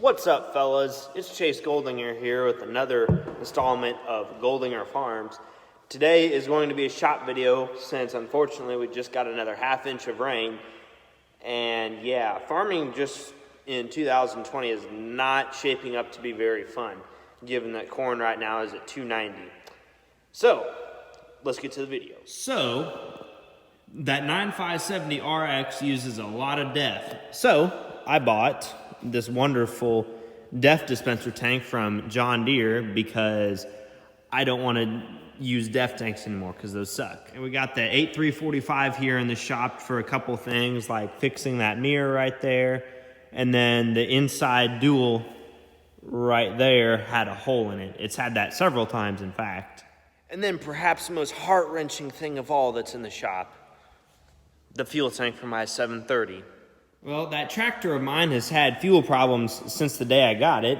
What's up, fellas? It's Chase Goldinger here with another installment of Goldinger Farms. Today is going to be a shop video since unfortunately we just got another ½ inch of rain. And yeah, farming just in 2020 is not shaping up to be very fun, given that corn right now is at $2.90. So, let's get to the video. So, that 9570 RX uses a lot of DEF. So, I bought this wonderful DEF dispenser tank from John Deere because I don't want to use DEF tanks anymore because those suck. And we got the 8345 here in the shop for a couple things like fixing that mirror right there. And then the inside dual right there had a hole in it. It's had that several times, in fact. And then perhaps the most heart-wrenching thing of all that's in the shop, the fuel tank for my 730. Well, that tractor of mine has had fuel problems since the day I got it.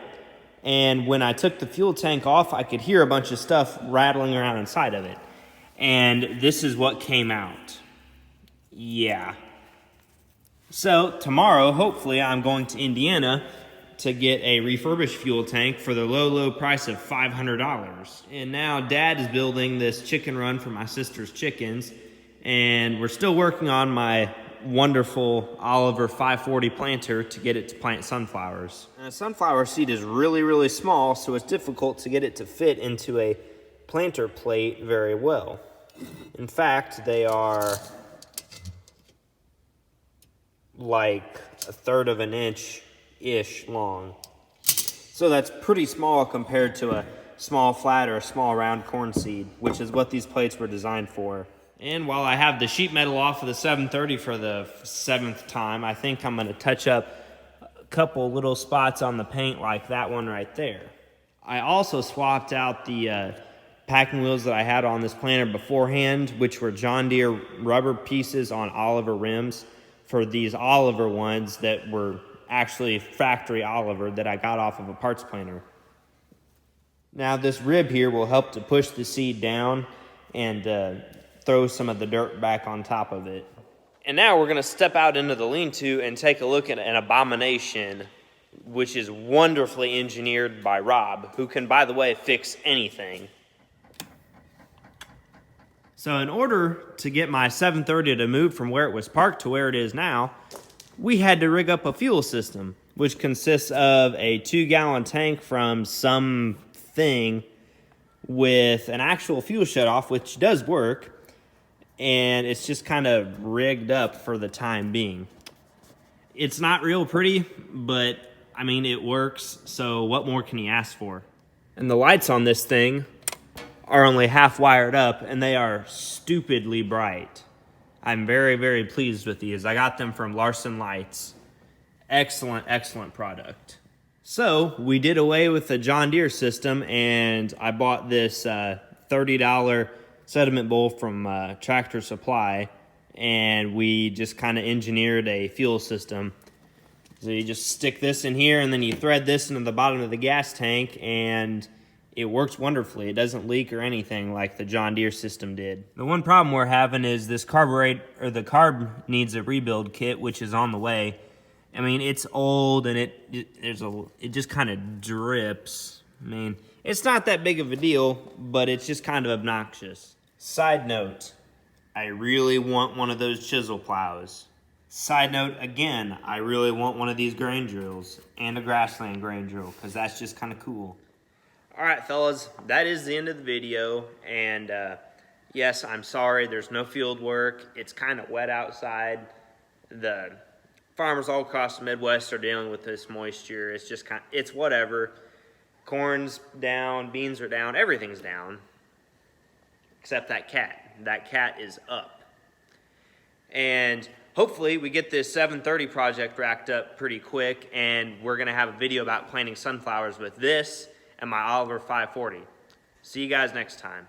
And when I took the fuel tank off, I could hear a bunch of stuff rattling around inside of it. And this is what came out. Yeah. So tomorrow, hopefully, I'm going to Indiana to get a refurbished fuel tank for the low price of $500. And now Dad is building this chicken run for my sister's chickens. And we're still working on my wonderful Oliver 540 planter to get it to plant sunflowers. And a sunflower seed is really small, so it's difficult to get it to fit into a planter plate very well. In fact, they are like 1/3 of an inch-ish long. So that's pretty small compared to a small flat or a small round corn seed, which is what these plates were designed for. And while I have the sheet metal off of the 730 for the 7th time, I think I'm going to touch up a couple little spots on the paint like that one right there. I also swapped out the packing wheels that I had on this planter beforehand, which were John Deere rubber pieces on Oliver rims, for these Oliver ones that were actually factory Oliver that I got off of a parts planter. Now this rib here will help to push the seed down and throw some of the dirt back on top of it. And now we're going to step out into the lean-to and take a look at an abomination, which is wonderfully engineered by Rob, who can, by the way, fix anything. So in order to get my 730 to move from where it was parked to where it is now, we had to rig up a fuel system, which consists of a 2-gallon tank from some thing with an actual fuel shutoff, which does work, and it's just kind of rigged up for the time being. It's not real pretty, but I mean, it works, so what more can you ask for? And the lights on this thing are only half wired up, and they are stupidly bright. I'm very pleased with these. I got them from Larson Lights. Excellent product. So we did away with the John Deere system, and I bought this $30 sediment bowl from Tractor Supply, and we just kind of engineered a fuel system. So you just stick this in here, and then you thread this into the bottom of the gas tank, and it works wonderfully. It doesn't leak or anything like the John Deere system did. The one problem we're having is this carburetor, or the carb needs a rebuild kit, which is on the way. I mean, it's old, and it just kind of drips. I mean, it's not that big of a deal, but it's just kind of obnoxious. Side note, I really want one of those chisel plows. Side note, again, I really want one of these grain drills and a grassland grain drill, because that's just kind of cool. All right, fellas, that is the end of the video, and yes, I'm sorry, there's no field work. It's kind of wet outside. The farmers all across the Midwest are dealing with this moisture. It's just it's whatever. Corn's down, beans are down, everything's down. Except that cat. That cat is up. And hopefully we get this 730 project racked up pretty quick, and we're going to have a video about planting sunflowers with this and my Oliver 540. See you guys next time.